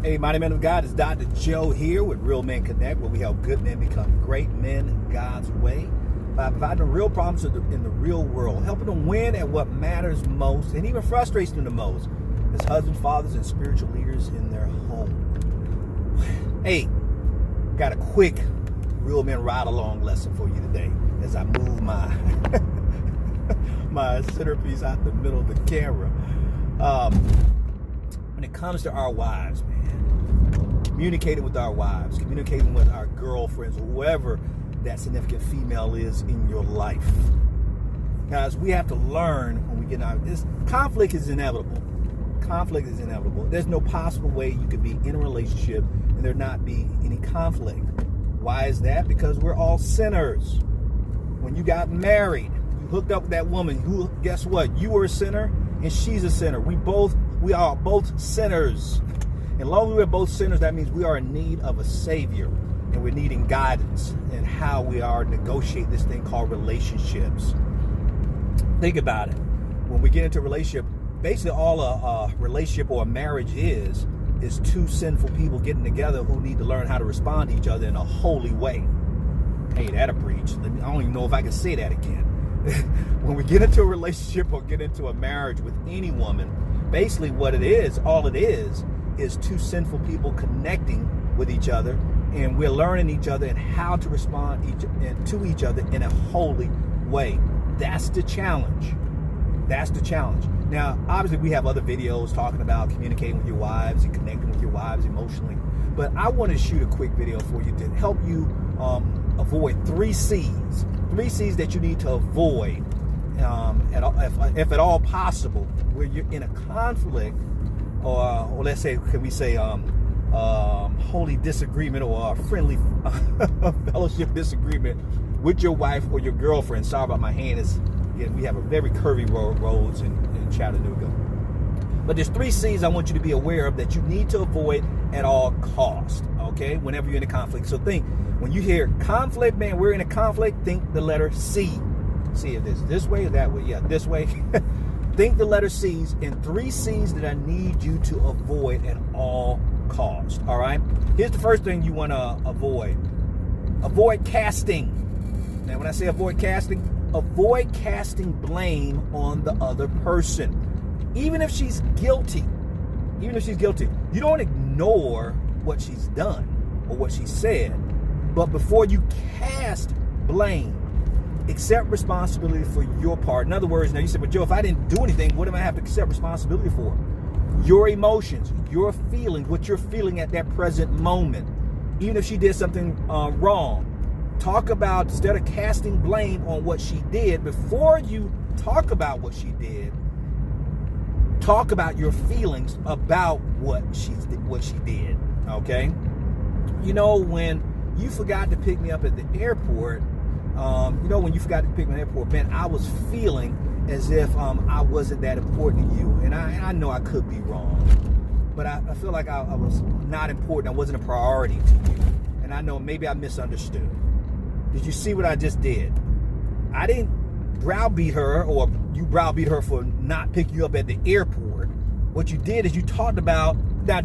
Hey, mighty man of God, it's Dr. Joe here with Real Men Connect, where we help good men become great men in God's way by providing them real problems in the real world, helping them win at what matters most and even frustrates them the most as husbands, fathers, and spiritual leaders in their home. Hey, got a quick Real Men Ride-Along lesson for you today as I move my my centerpiece out the middle of the camera. When it comes to our wives, man, communicating with our wives, communicating with our girlfriends, or whoever that significant female is in your life. Guys, we have to learn when we get out. This conflict is inevitable. Conflict is inevitable. There's no possible way you could be in a relationship and there not be any conflict. Why is that? Because we're all sinners. When you got married, you hooked up with that woman who, guess what? You were a sinner and she's a sinner. We are both sinners. And long as we're both sinners, that means we are in need of a Savior. And we're needing guidance in how we are negotiate this thing called relationships. Think about it. When we get into a relationship, basically all a relationship or a marriage is two sinful people getting together who need to learn how to respond to each other in a holy way. Hey, that'll preach. I don't even know if I can say that again. When we get into a relationship or get into a marriage with any woman, basically what it is, all it is two sinful people connecting with each other, and we're learning each other and how to respond to each other in a holy way. That's the challenge. That's the challenge. Now, obviously, we have other videos talking about communicating with your wives and connecting with your wives emotionally, but I want to shoot a quick video for you to help you avoid 3 C's. 3 C's that you need to avoid, if at all possible, where you're in a conflict, or let's say, can we say, holy disagreement or a friendly fellowship disagreement with your wife or your girlfriend. Sorry about my hand. Again, we have a very curvy roads in Chattanooga. But there's 3 C's I want you to be aware of that you need to avoid at all costs, okay, whenever you're in a conflict. So think, when you hear conflict, man, we're in a conflict, think the letter C. See if it's this way or that way. Yeah, this way. Think the letter C's, and 3 C's that I need you to avoid at all costs, all right? Here's the first thing you want to avoid. Avoid casting. Now, when I say avoid casting blame on the other person. Even if she's guilty, you don't ignore what she's done or what she said, but before you cast blame, accept responsibility for your part. In other words, now you said, but Joe, if I didn't do anything, what am I have to accept responsibility for? Your emotions, your feelings, what you're feeling at that present moment. Even if she did something wrong, talk about, instead of casting blame on what she did, before you talk about what she did, talk about your feelings about what she did, okay? You know, when you forgot to pick me up at the airport, when you forgot to pick me up at the airport, man, I was feeling as if I wasn't that important to you. And I know I could be wrong, but I feel like I was not important. I wasn't a priority to you. And I know maybe I misunderstood. Did you see what I just did? I didn't browbeat her, or you browbeat her for not picking you up at the airport. What you did is you talked about, now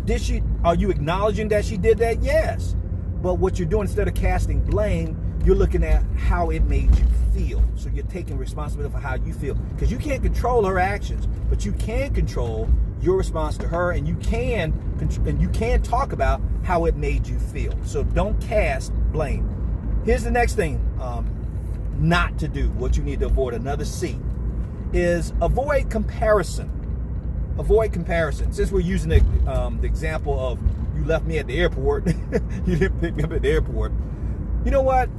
are you acknowledging that she did that? Yes. But what you're doing, instead of casting blame, you're looking at how it made you feel. So you're taking responsibility for how you feel. Because you can't control her actions, but you can control your response to her, and you can talk about how it made you feel. So don't cast blame. Here's the next thing not to do, what you need to avoid, another C, is avoid comparison. Avoid comparison. Since we're using the example of you left me at the airport, you didn't pick me up at the airport. You know what?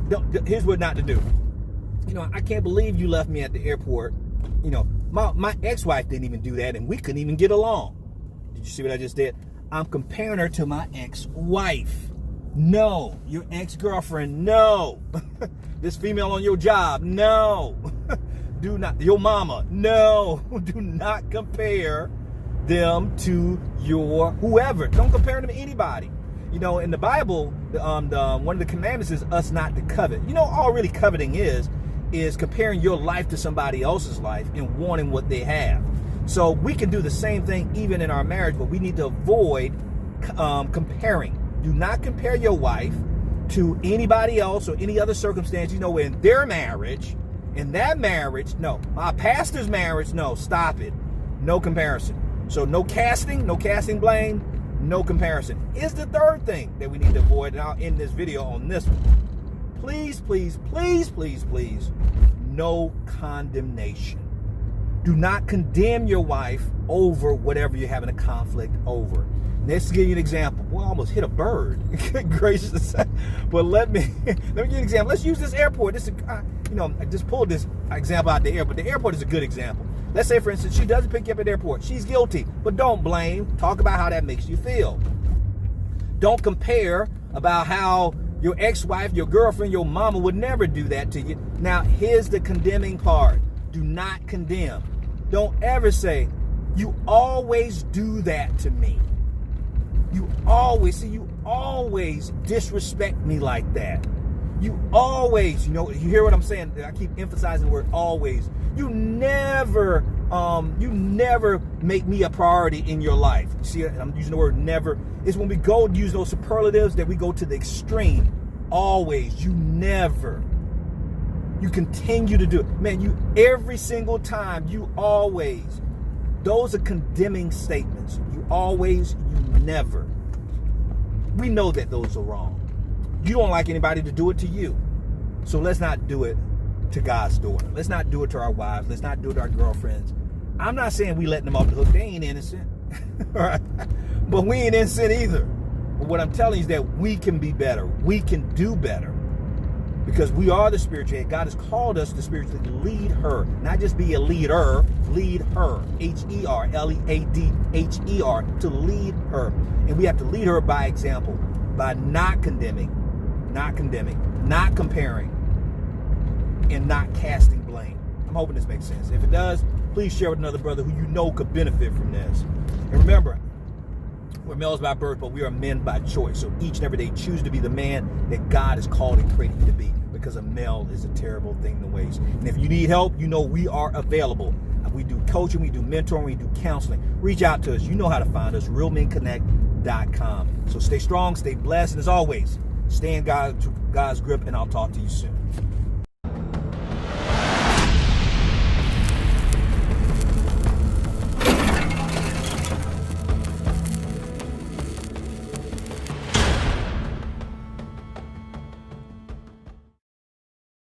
Here's what not to do. I can't believe you left me at the airport. My ex-wife didn't even do that, and we couldn't even get along. Did you see what I just did? I'm comparing her to my ex-wife. No. Your ex-girlfriend, no. This female on your job, no. Do not. Your mama, no. Do not compare them to your whoever. Don't compare them to anybody. In the Bible, one of the commandments is us not to covet. All really coveting is comparing your life to somebody else's life and wanting what they have. So we can do the same thing even in our marriage, but we need to avoid comparing. Do not compare your wife to anybody else or any other circumstance. You know, in their marriage, in that marriage, no. My pastor's marriage, no. Stop it. No comparison. So no casting blame, no comparison. Is the third thing that we need to avoid, and I'll end this video on this one. Please, please, please, please, please, no condemnation. Do not condemn your wife over whatever you're having a conflict over. Let's give you an example. Boy, I almost hit a bird. Good gracious. But let me give you an example. Let's use this airport. This, I just pulled this example out the airport. The airport is a good example. Let's say, for instance, she doesn't pick you up at the airport. She's guilty, but don't blame. Talk about how that makes you feel. Don't compare about how your ex-wife, your girlfriend, your mama would never do that to you. Now, here's the condemning part. Do not condemn. Don't ever say, you always do that to me. You always disrespect me like that. You always, you hear what I'm saying? I keep emphasizing the word always. You never make me a priority in your life. See, I'm using the word never. It's when we go to use those superlatives that we go to the extreme. Always, you never. You continue to do it. Man, you every single time, you always. Those are condemning statements. You always, you never. We know that those are wrong. You don't like anybody to do it to you. So let's not do it to God's daughter. Let's not do it to our wives. Let's not do it to our girlfriends. I'm not saying we letting them off the hook. They ain't innocent. Right? But we ain't innocent either. But what I'm telling you is that we can be better. We can do better. Because we are the spiritual head. God has called us to spiritually lead her. Not just be a leader, lead her. H-E-R, L-E-A-D-H-E-R, to lead her. And we have to lead her by example, by not condemning, not comparing, and not casting blame. I'm hoping this makes sense. If it does, please share with another brother who you know could benefit from this. And remember, we're males by birth, but we are men by choice. So each and every day, choose to be the man that God has called and created you to be. Because a male is a terrible thing to waste. And if you need help, we are available. We do coaching, we do mentoring, we do counseling. Reach out to us. You know how to find us, realmenconnect.com. So stay strong, stay blessed, and as always, stay in God's grip, and I'll talk to you soon.